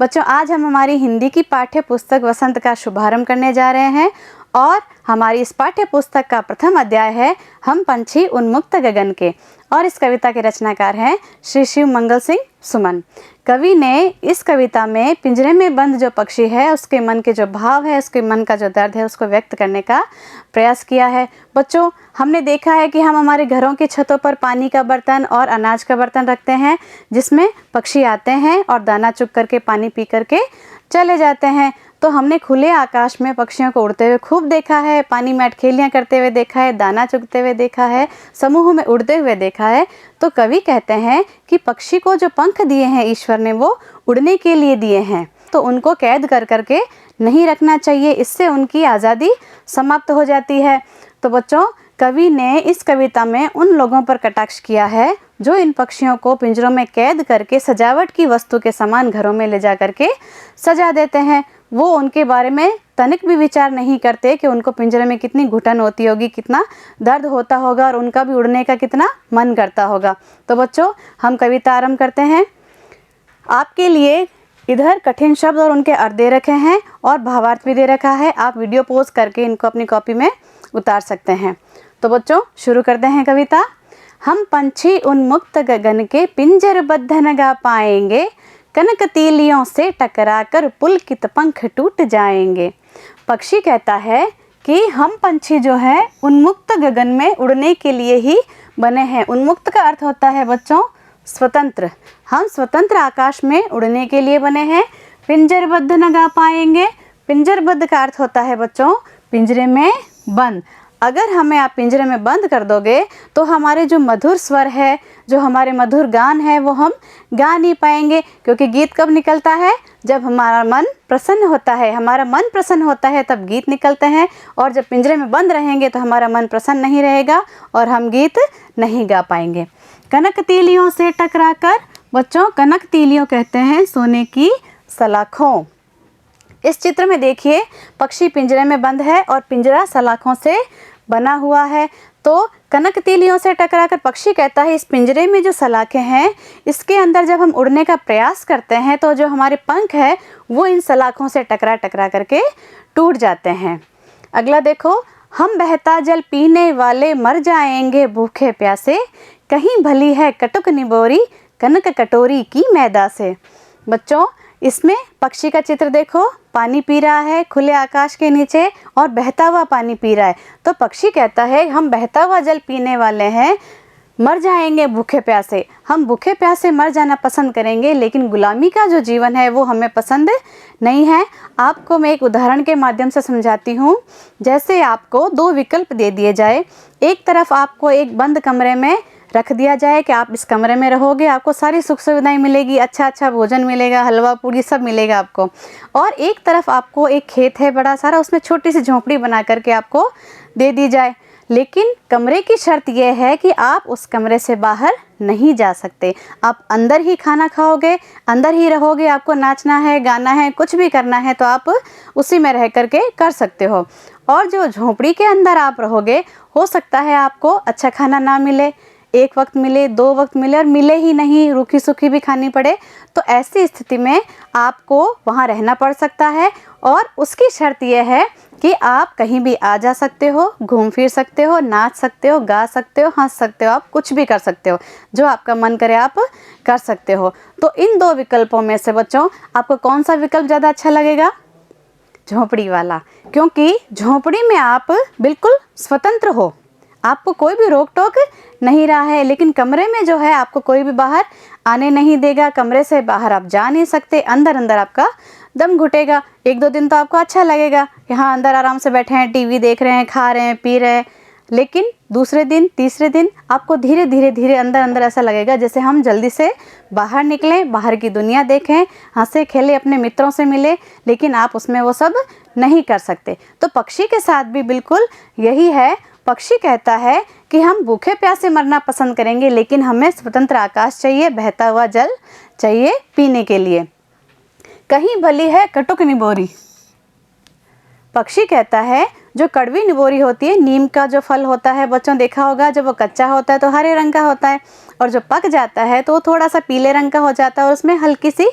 बच्चों, आज हम हमारी हिंदी की पाठ्य पुस्तक वसंत का शुभारंभ करने जा रहे हैं और हमारी इस पाठ्य पुस्तक का प्रथम अध्याय है हम पंछी उन्मुक्त गगन के। और इस कविता के रचनाकार हैं श्री शिव मंगल सिंह सुमन। कवि ने इस कविता में पिंजरे में बंद जो पक्षी है उसके मन के जो भाव है, उसके मन का जो दर्द है, उसको व्यक्त करने का प्रयास किया है। बच्चों, हमने देखा है कि हम हमारे घरों की छतों पर पानी का बर्तन और अनाज का बर्तन रखते हैं, जिसमें पक्षी आते हैं और दाना चुग करके पानी पी करके चले जाते हैं। तो हमने खुले आकाश में पक्षियों को उड़ते हुए खूब देखा है, पानी में अटखेलियाँ करते हुए देखा है, दाना चुगते हुए देखा है, समूह में उड़ते हुए देखा है। तो कवि कहते हैं कि पक्षी को जो पंख दिए हैं ईश्वर ने, वो उड़ने के लिए दिए हैं, तो उनको कैद कर करके नहीं रखना चाहिए, इससे उनकी आज़ादी समाप्त हो जाती है। तो बच्चों, कवि ने इस कविता में उन लोगों पर कटाक्ष किया है जो इन पक्षियों को पिंजरों में कैद करके सजावट की वस्तु के समान घरों में ले जा करके सजा देते हैं। वो उनके बारे में तनिक भी विचार नहीं करते कि उनको पिंजरे में कितनी घुटन होती होगी, कितना दर्द होता होगा और उनका भी उड़ने का कितना मन करता होगा। तो बच्चों, हम कविता आरंभ करते हैं। आपके लिए इधर कठिन शब्द और उनके अर्थ दे रखे हैं और भावार्थ भी दे रखा है। आप वीडियो पॉज करके इनको अपनी कॉपी में उतार सकते हैं। तो बच्चों, शुरू करते हैं कविता। हम पंछी उन्मुक्त गगन के पिंजरबद्ध न गा पाएंगे, कनक तीलियों से टकराकर पुलकित पंख टूट जाएंगे। पक्षी कहता है कि हम पंछी जो है उन्मुक्त गगन में उड़ने के लिए ही बने हैं। उन्मुक्त का अर्थ होता है बच्चों स्वतंत्र। हम स्वतंत्र आकाश में उड़ने के लिए बने हैं। पिंजरबद्ध न गा पाएंगे, पिंजरबद्ध का अर्थ होता है बच्चों पिंजरे में बंद। अगर हमें आप पिंजरे में बंद कर दोगे तो हमारे जो मधुर स्वर है, जो हमारे मधुर गान है, वो हम गा नहीं पाएंगे। क्योंकि गीत कब निकलता है? जब हमारा मन प्रसन्न होता है। हमारा मन प्रसन्न होता है तब गीत निकलते हैं, और जब पिंजरे में बंद रहेंगे तो हमारा मन प्रसन्न नहीं रहेगा और हम गीत नहीं गा पाएंगे। कनक तीलियों से टकराकर, बच्चों कनक तीलियों कहते हैं सोने की सलाखों। इस चित्र में देखिए, पक्षी पिंजरे में बंद है और पिंजरा सलाखों से बना हुआ है। तो कनक तीलियों से टकराकर पक्षी कहता है इस पिंजरे में जो सलाखें हैं, इसके अंदर जब हम उड़ने का प्रयास करते हैं तो जो हमारे पंख है वो इन सलाखों से टकरा टकरा करके टूट जाते हैं। अगला देखो, हम बहता जल पीने वाले मर जाएंगे भूखे प्यासे, कहीं भली है कटुक निबोरी कनक कटोरी की मैदा से। बच्चों, इसमें पक्षी का चित्र देखो, पानी पी रहा है खुले आकाश के नीचे और बहता हुआ पानी पी रहा है। तो पक्षी कहता है हम बहता हुआ जल पीने वाले हैं, मर जाएंगे भूखे प्यासे। हम भूखे प्यासे मर जाना पसंद करेंगे, लेकिन गुलामी का जो जीवन है वो हमें पसंद नहीं है। आपको मैं एक उदाहरण के माध्यम से समझाती हूँ। जैसे आपको दो विकल्प दे दिए जाए, एक तरफ आपको एक बंद कमरे में रख दिया जाए कि आप इस कमरे में रहोगे, आपको सारी सुख सुविधाएं मिलेगी, अच्छा अच्छा भोजन मिलेगा, हलवा पूरी सब मिलेगा आपको। और एक तरफ आपको एक खेत है बड़ा सारा, उसमें छोटी सी झोंपड़ी बना करके आपको दे दी जाए। लेकिन कमरे की शर्त यह है कि आप उस कमरे से बाहर नहीं जा सकते। आप अंदर ही खाना खाओगे, अंदर ही रहोगे। आपको नाचना है, गाना है, कुछ भी करना है तो आप उसी में रह करके कर सकते हो। और जो झोंपड़ी के अंदर आप रहोगे, हो सकता है आपको अच्छा खाना ना मिले, एक वक्त मिले, दो वक्त मिले और मिले ही नहीं, रूखी सूखी भी खानी पड़े। तो ऐसी स्थिति में आपको वहाँ रहना पड़ सकता है। और उसकी शर्त यह है कि आप कहीं भी आ जा सकते हो, घूम फिर सकते हो, नाच सकते हो, गा सकते हो, हंस सकते हो, आप कुछ भी कर सकते हो, जो आपका मन करे आप कर सकते हो। तो इन दो विकल्पों में से बच्चों आपको कौन सा विकल्प ज़्यादा अच्छा लगेगा? झोंपड़ी वाला। क्योंकि झोंपड़ी में आप बिल्कुल स्वतंत्र हो, आपको कोई भी रोक टोक नहीं रहा है। लेकिन कमरे में जो है आपको कोई भी बाहर आने नहीं देगा, कमरे से बाहर आप जा नहीं सकते, अंदर अंदर आपका दम घुटेगा। एक दो दिन तो आपको अच्छा लगेगा कि हाँ अंदर आराम से बैठे हैं, टीवी देख रहे हैं, खा रहे हैं, पी रहे हैं। लेकिन दूसरे दिन तीसरे दिन आपको धीरे धीरे धीरे अंदर अंदर ऐसा लगेगा जैसे हम जल्दी से बाहर निकलें, बाहर की दुनिया देखें, हंसे खेले, अपने मित्रों से मिले। लेकिन आप उसमें वो सब नहीं कर सकते। तो पक्षी के साथ भी बिल्कुल यही है। पक्षी कहता है कि हम भूखे प्यासे मरना पसंद करेंगे, लेकिन हमें स्वतंत्र आकाश चाहिए, बहता हुआ जल चाहिए पीने के लिए। कहीं भली है कटुक निबोरी। पक्षी कहता है जो कड़वी निबोरी होती है, नीम का जो फल होता है बच्चों देखा होगा, जब वो कच्चा होता है तो हरे रंग का होता है और जो पक जाता है तो वो थोड़ा सा पीले रंग का हो जाता है और उसमें हल्की सी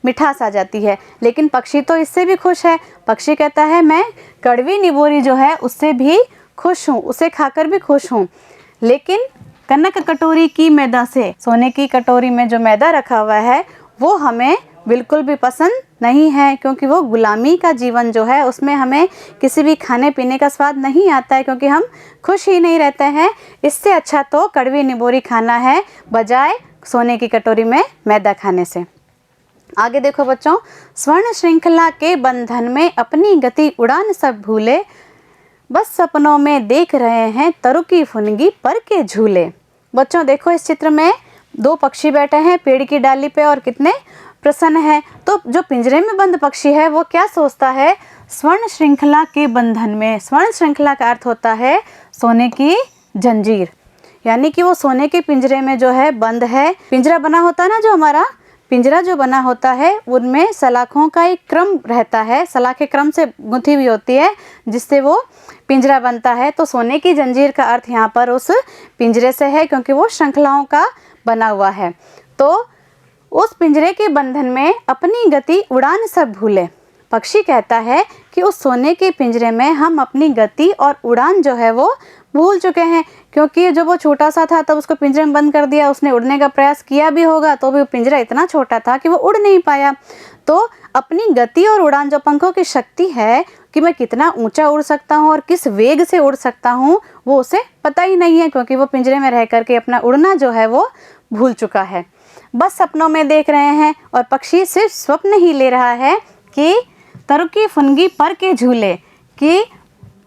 मिठास आ जाती है। लेकिन पक्षी तो इससे भी खुश है। पक्षी कहता है मैं कड़वी निबोरी जो है उससे भी खुश हूँ, उसे खाकर भी खुश हूँ। लेकिन कनक कटोरी की मैदा से, सोने की कटोरी में जो मैदा रखा हुआ है वो हमें बिल्कुल भी पसंद नहीं है, क्योंकि वो गुलामी का जीवन जो है उसमें हमें किसी भी खाने पीने का स्वाद नहीं आता है, क्योंकि हम खुश ही नहीं रहते हैं। इससे अच्छा तो कड़वी निबोरी खाना है बजाय सोने की कटोरी में मैदा खाने से। आगे देखो बच्चों, स्वर्ण श्रृंखला के बंधन में अपनी गति उड़ान सब भूले, बस सपनों में देख रहे हैं तरु की फुनगी पर के झूले। बच्चों देखो इस चित्र में दो पक्षी बैठे हैं पेड़ की डाली पे और कितने प्रसन्न है। तो जो पिंजरे में बंद पक्षी है वो क्या सोचता है, स्वर्ण श्रृंखला के बंधन में। स्वर्ण श्रृंखला का अर्थ होता है सोने की जंजीर, यानी कि वो सोने के पिंजरे में जो है बंद है। पिंजरा बना होता है ना, जो हमारा पिंजरा जो बना होता है उनमें सलाखों का एक क्रम रहता है, सलाखें क्रम से गुंथी हुई होती है जिससे वो पिंजरा बनता है। तो सोने की जंजीर का अर्थ यहाँ पर उस पिंजरे से है, क्योंकि वो श्रृंखलाओं का बना हुआ है। तो उस पिंजरे के बंधन में अपनी गति उड़ान सब भूले। पक्षी कहता है कि उस सोने के पिंजरे में हम अपनी गति और उड़ान जो है वो भूल चुके हैं, क्योंकि जब वो छोटा सा था तब उसको पिंजरे में बंद कर दिया। उसने उड़ने का प्रयास किया भी होगा तो भी पिंजरा इतना छोटा था कि वो उड़ नहीं पाया। तो अपनी गति और उड़ान, जो पंखों की शक्ति है कि मैं कितना ऊंचा उड़ सकता हूँ और किस वेग से उड़ सकता हूँ, वो उसे पता ही नहीं है, क्योंकि वो पिंजरे में रह करके अपना उड़ना जो है वो भूल चुका है। बस सपनों में देख रहे हैं, और पक्षी सिर्फ स्वप्न ही ले रहा है कि तरु की फुनगी पर के झूले। कि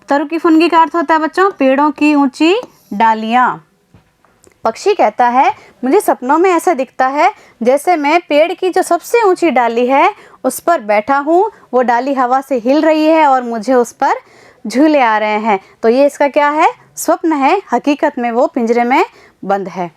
तरु की फुनगी का अर्थ होता है बच्चों पेड़ों की ऊंची डालियाँ। पक्षी कहता है मुझे सपनों में ऐसा दिखता है जैसे मैं पेड़ की जो सबसे ऊंची डाली है उस पर बैठा हूँ, वो डाली हवा से हिल रही है और मुझे उस पर झूले आ रहे हैं। तो ये इसका क्या है, स्वप्न है, हकीकत में वो पिंजरे में बंद है।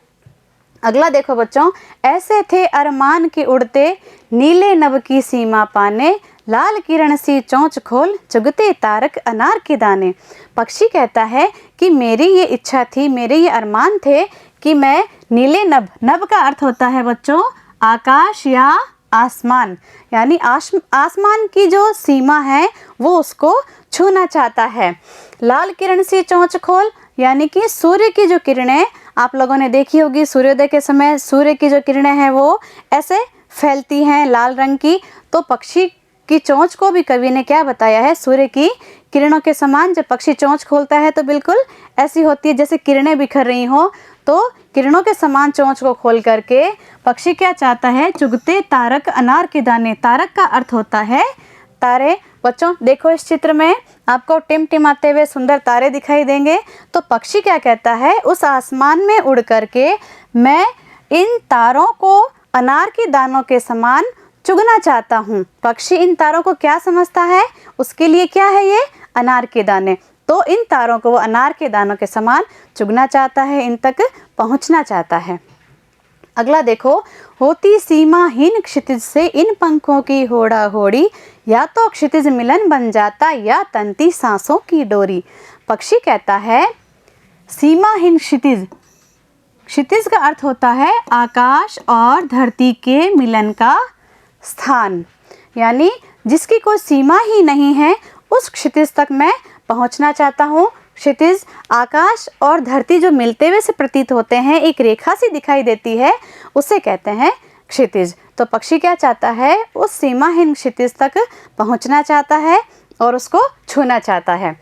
अगला देखो बच्चों, ऐसे थे अरमान के उड़ते नीले नभ की सीमा पाने, लाल किरण सी चोंच खोल चुगते तारक अनार के दाने। पक्षी कहता है कि मेरी ये इच्छा थी, मेरे ये अरमान थे कि मैं नीले नभ, नभ का अर्थ होता है बच्चों आकाश या आसमान, यानी आसमान की जो सीमा है वो उसको छूना चाहता है। लाल किरण सी चोंच खोल, यानी कि सूर्य की जो किरणें आप लोगों ने देखी होगी, सूर्योदय के समय सूर्य की जो किरणें हैं वो ऐसे फैलती हैं लाल रंग की। तो पक्षी की चोंच को भी कवि ने क्या बताया है, सूर्य की किरणों के समान। जब पक्षी चोंच खोलता है तो बिल्कुल ऐसी होती है जैसे किरणें बिखर रही हो। तो किरणों के समान चोंच को खोल करके पक्षी क्या चाहता है, चुगते तारक अनार के दाने। तारक का अर्थ होता है तारे। बच्चों देखो इस चित्र में आपको टिमटिमाते हुए सुंदर तारे दिखाई देंगे। तो पक्षी क्या कहता है, उस आसमान में उड़ करके मैं इन तारों को अनार के दानों के समान चुगना चाहता हूँ। पक्षी इन तारों को क्या समझता है, उसके लिए क्या है ये अनार के दाने। तो इन तारों को वो अनार के दानों के समान चुगना चाहता है, इन तक पहुँचना चाहता है। अगला देखो, होती सीमाहीन क्षितिज से इन पंखों की होड़ा होड़ी, या तो क्षितिज मिलन बन जाता या तंती सांसों की डोरी। पक्षी कहता है सीमाहीन क्षितिज, क्षितिज का अर्थ होता है आकाश और धरती के मिलन का स्थान, यानी जिसकी कोई सीमा ही नहीं है उस क्षितिज तक मैं पहुंचना चाहता हूँ। क्षितिज आकाश और धरती जो मिलते हुए से प्रतीत होते हैं, एक रेखा सी दिखाई देती है, उसे कहते हैं क्षितिज। तो पक्षी क्या चाहता है, उस सीमाहीन क्षितिज तक पहुंचना चाहता है और उसको छूना चाहता है।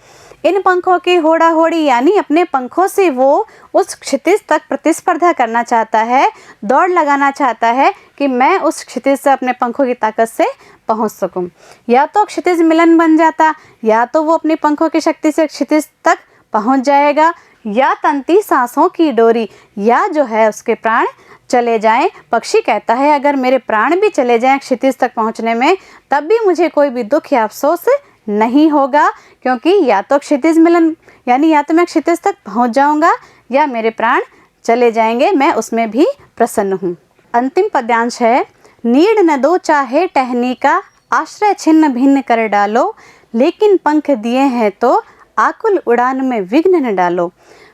इन पंखों की होड़ा होड़ी, यानी अपने पंखों से वो उस क्षितिज तक प्रतिस्पर्धा करना चाहता है, दौड़ लगाना चाहता है कि मैं उस क्षितिज से अपने पंखों की ताकत से पहुंच सकूं। या तो क्षितिज मिलन बन जाता, या तो वो अपने पंखों की शक्ति से क्षितिज तक पहुंच जाएगा, या तंती सांसों की डोरी, या जो है उसके प्राण चले जाएं। पक्षी कहता है अगर मेरे प्राण भी चले जाएं क्षितिज तक पहुंचने में, तब भी मुझे कोई भी दुख या अफसोस नहीं होगा, क्योंकि या तो क्षितिज मिलन, यानी या तो मैं क्षितिज तक पहुंच जाऊंगा या मेरे प्राण चले जाएंगे, मैं उसमें भी प्रसन्न हूँ। अंतिम पद्यांश है, नीड न दो चाहे टहनी का, आश्रय छिन्न भिन्न कर डालो, लेकिन पंख दिए हैं तो आकुल उड़ान में विघ्न न डालो।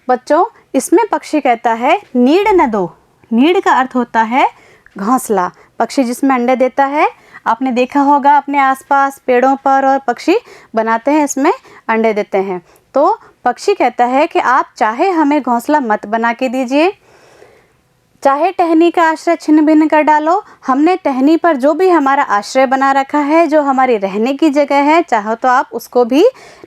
बच्चों इसमें पक्षी कहता है नीड न दो, नीड का अर्थ होता है घोंसला। पक्षी जिसमें अंडे देता है, आपने देखा होगा अपने आसपास पेड़ों पर, और पक्षी बनाते हैं, इसमें अंडे देते हैं। तो पक्षी कहता है कि आप चाहे हमें घोंसला मत बना के दीजिए, चाहे टहनी का आश्रय छिन्न भिन्न कर डालो, हमने टहनी पर जो भी हमारा आश्रय बना रखा है, जो हमारी रहने की जगह है, चाहो तो आप उसको भी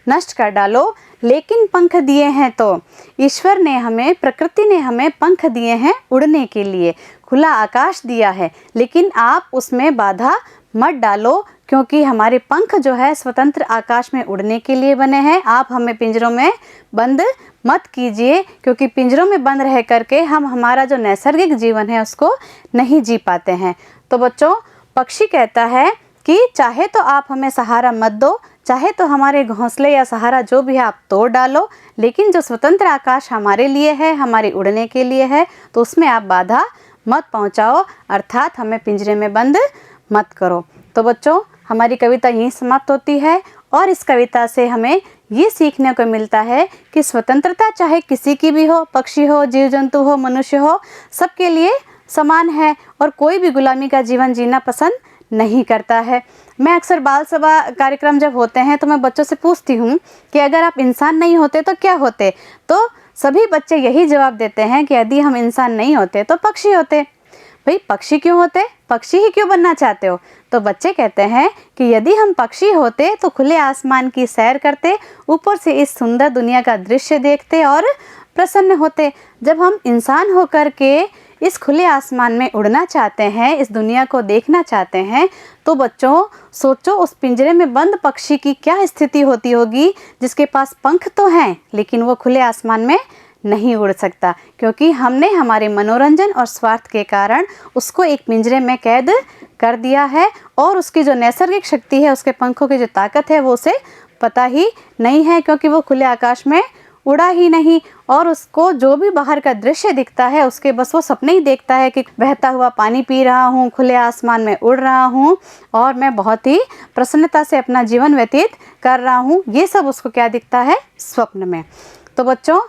नष्ट कर डालो, लेकिन पंख दिए हैं तो ईश्वर ने हमें, प्रकृति ने हमें पंख दिए हैं उड़ने के लिए, खुला आकाश दिया है, लेकिन आप उसमें बाधा मत डालो, क्योंकि हमारे पंख जो है स्वतंत्र आकाश में उड़ने के लिए बने हैं। आप हमें पिंजरों में बंद मत कीजिए, क्योंकि पिंजरों में बंद रह करके हम हमारा जो नैसर्गिक जीवन है उसको नहीं जी पाते हैं। तो बच्चों, पक्षी कहता है कि चाहे तो आप हमें सहारा मत दो, चाहे तो हमारे घोंसले या सहारा जो भी है आप तोड़ डालो, लेकिन जो स्वतंत्र आकाश हमारे लिए है, हमारे उड़ने के लिए है, तो उसमें आप बाधा मत पहुंचाओ, अर्थात हमें पिंजरे में बंद मत करो। तो बच्चों, हमारी कविता यहीं समाप्त होती है, और इस कविता से हमें ये सीखने को मिलता है कि स्वतंत्रता चाहे किसी की भी हो, पक्षी हो, जीव जंतु हो, मनुष्य हो, सबके लिए समान है, और कोई भी गुलामी का जीवन जीना पसंद नहीं करता है। मैं अक्सर बाल सभा कार्यक्रम जब होते हैं तो मैं बच्चों से पूछती हूँ कि अगर आप इंसान नहीं होते तो क्या होते, तो सभी बच्चे यही जवाब देते हैं कि यदि हम इंसान नहीं होते तो पक्षी होते। भाई पक्षी क्यों होते, पक्षी ही क्यों बनना चाहते हो? तो बच्चे कहते हैं कि यदि हम पक्षी होते तो खुले आसमान की सैर करते, ऊपर से इस सुंदर दुनिया का दृश्य देखते और प्रसन्न होते। जब हम इंसान होकर के इस खुले आसमान में उड़ना चाहते हैं, इस दुनिया को देखना चाहते हैं, तो बच्चों सोचो उस पिंजरे में बंद पक्षी की क्या स्थिति होती होगी, जिसके पास पंख तो हैं लेकिन वो खुले आसमान में नहीं उड़ सकता, क्योंकि हमने हमारे मनोरंजन और स्वार्थ के कारण उसको एक पिंजरे में कैद कर दिया है, और उसकी जो नैसर्गिक शक्ति है, उसके पंखों की जो ताकत है, वो उसे पता ही नहीं है, क्योंकि वो खुले आकाश में उड़ा ही नहीं, और उसको जो भी बाहर का दृश्य दिखता है उसके बस वो सपने ही देखता है कि बहता हुआ पानी पी रहा हूँ, खुले आसमान में उड़ रहा हूँ, और मैं बहुत ही प्रसन्नता से अपना जीवन व्यतीत कर रहा हूँ। ये सब उसको क्या दिखता है? स्वप्न में। तो बच्चों,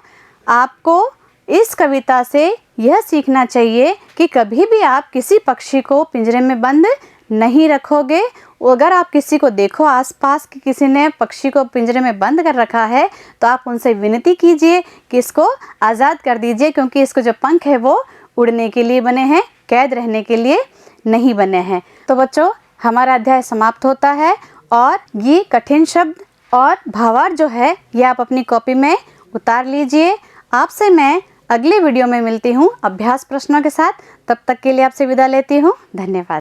आपको इस कविता से यह सीखना चाहिए कि कभी भी आप किसी पक्षी को पिंजरे में बंद नहीं रखोगे। अगर आप किसी को देखो आसपास कि किसी ने पक्षी को पिंजरे में बंद कर रखा है, तो आप उनसे विनती कीजिए कि इसको आज़ाद कर दीजिए, क्योंकि इसको जो पंख है वो उड़ने के लिए बने हैं, कैद रहने के लिए नहीं बने हैं। तो बच्चों, हमारा अध्याय समाप्त होता है, और ये कठिन शब्द और भावार्थ जो है ये आप अपनी कॉपी में उतार लीजिए। आपसे मैं अगले वीडियो में मिलती हूँ अभ्यास प्रश्नों के साथ। तब तक के लिए आपसे विदा लेती हूँ। धन्यवाद।